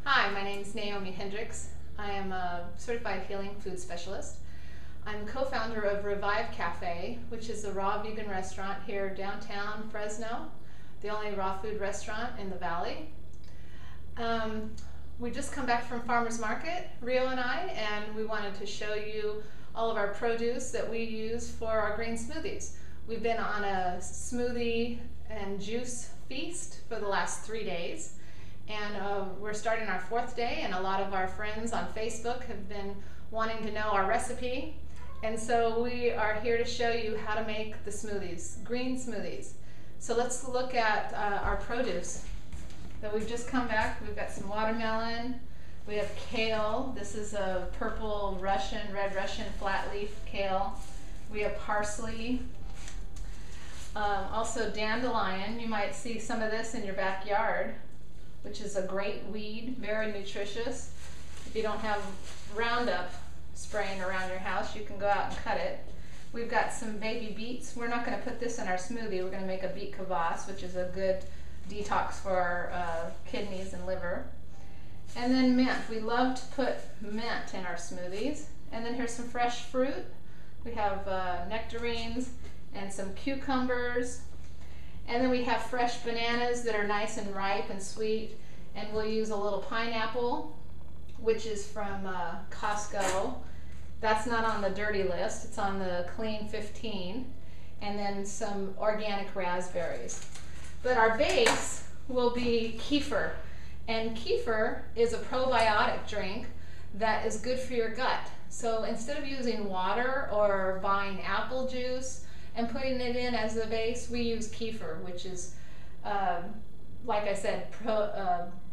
Hi, my name is Naomi Hendrix. I am a certified healing food specialist. I'm co-founder of Revive Cafe, which is a raw vegan restaurant here downtown Fresno, the only raw food restaurant in the valley. We just come back from farmers market, Rio and I, and we wanted to show you all of our produce that we use for our green smoothies. We've been on a smoothie and juice feast for the last 3 days. And we're starting our 4th day, and a lot of our friends on Facebook have been wanting to know our recipe. And so we are here to show you how to make the smoothies, green smoothies. So let's look at our produce that we've just come back. We've got some watermelon, we have kale. This is a purple Russian, red Russian flat leaf kale. We have parsley, also dandelion. You might see some of this in your backyard, which is a great weed, very nutritious. If you don't have Roundup spraying around your house, you can go out and cut it. We've got some baby beets. We're not going to put this in our smoothie. We're going to make a beet kvass, which is a good detox for our kidneys and liver. And then mint. We love to put mint in our smoothies. And then here's some fresh fruit. We have nectarines and some cucumbers. And then we have fresh bananas that are nice and ripe and sweet. And we'll use a little pineapple, which is from Costco. That's not on the dirty list. It's on the clean 15. And then some organic raspberries. But our base will be kefir. And kefir is a probiotic drink that is good for your gut. So instead of using water or buying apple juice and putting it in as the base, we use kefir, which is, like I said,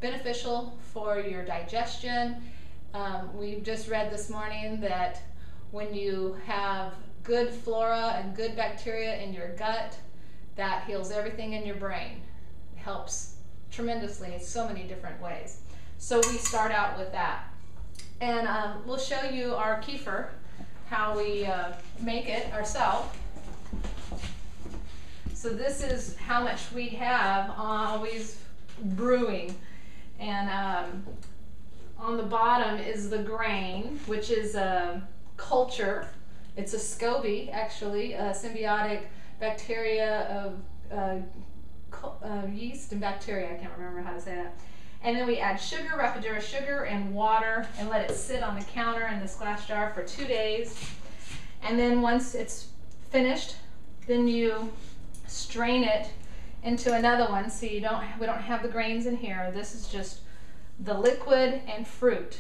beneficial for your digestion. We've just read this morning that when you have good flora and good bacteria in your gut, that heals everything in your brain. It helps tremendously in so many different ways. So we start out with that. And we'll show you our kefir, how we make it ourselves. So this is how much we have always brewing. And on the bottom is the grain, which is a culture. It's a SCOBY, actually, a symbiotic bacteria of yeast and bacteria. I can't remember how to say that. And then we add sugar, rapadura sugar, and water, and let it sit on the counter in this glass jar for 2 days. And then once it's finished, then you strain it into another one. So we don't have the grains in here. This is just the liquid and fruit.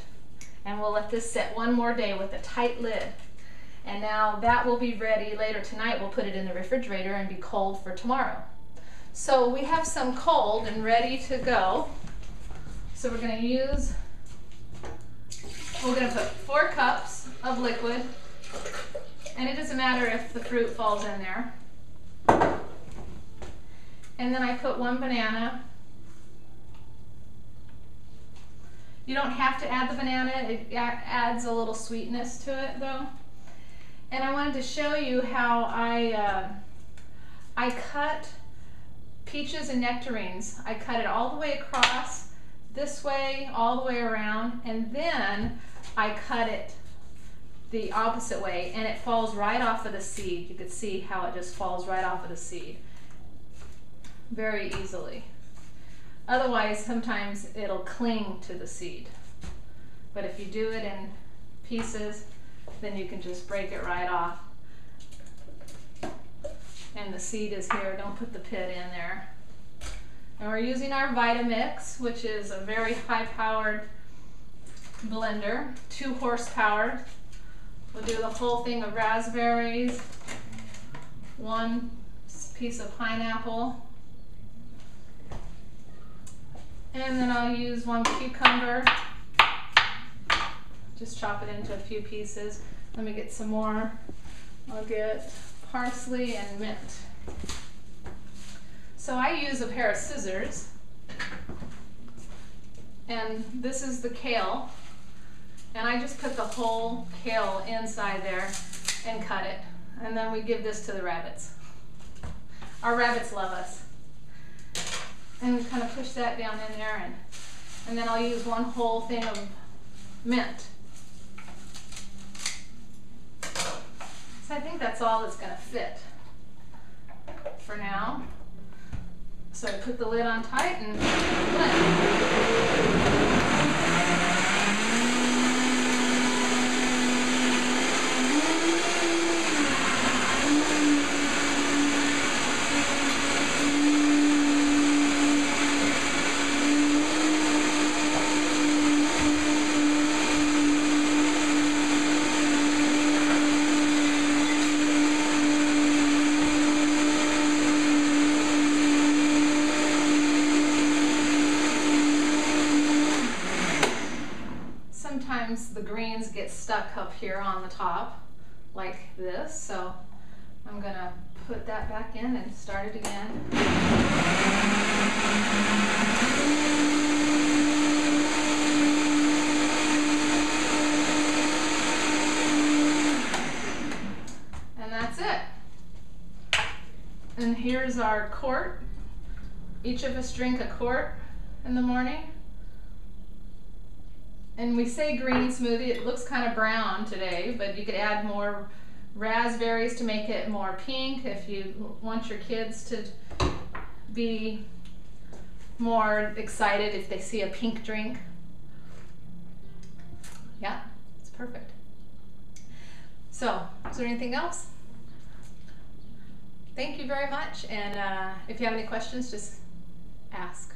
And we'll let this sit 1 more day with a tight lid. And now that will be ready later tonight. We'll put it in the refrigerator and be cold for tomorrow. So we have some cold and ready to go. So we're going to put 4 cups of liquid, and it doesn't matter if the fruit falls in there. And then I put 1 banana. You don't have to add the banana, it adds a little sweetness to it though. And I wanted to show you how I cut peaches and nectarines. I cut it all the way across, this way, all the way around, and then I cut it the opposite way, and it falls right off of the seed. You can see how it just falls right off of the seed very easily. Otherwise, sometimes it'll cling to the seed. But if you do it in pieces, then you can just break it right off. And the seed is here. Don't put the pit in there. And we're using our Vitamix, which is a very high-powered blender, 2 horsepower. We'll do the whole thing of raspberries, 1 piece of pineapple, and then I'll use 1 cucumber. Just chop it into a few pieces. Let me get some more. I'll get parsley and mint. So I use a pair of scissors, and this is the kale, and I just put the whole kale inside there and cut it, and then we give this to the rabbits. Our rabbits love us. And we kind of push that down in there, and And then I'll use one whole thing of mint. So I think that's all that's gonna fit for now. So I put the lid on tight and blend. Sometimes the greens get stuck up here on the top like this, so I'm gonna put that back in and start it again. And that's it. And here's our quart. Each of us drink a quart in the morning. And we say green smoothie, it looks kind of brown today, but you could add more raspberries to make it more pink if you want your kids to be more excited if they see a pink drink. Yeah, it's perfect. So, is there anything else? Thank you very much, and if you have any questions, just ask.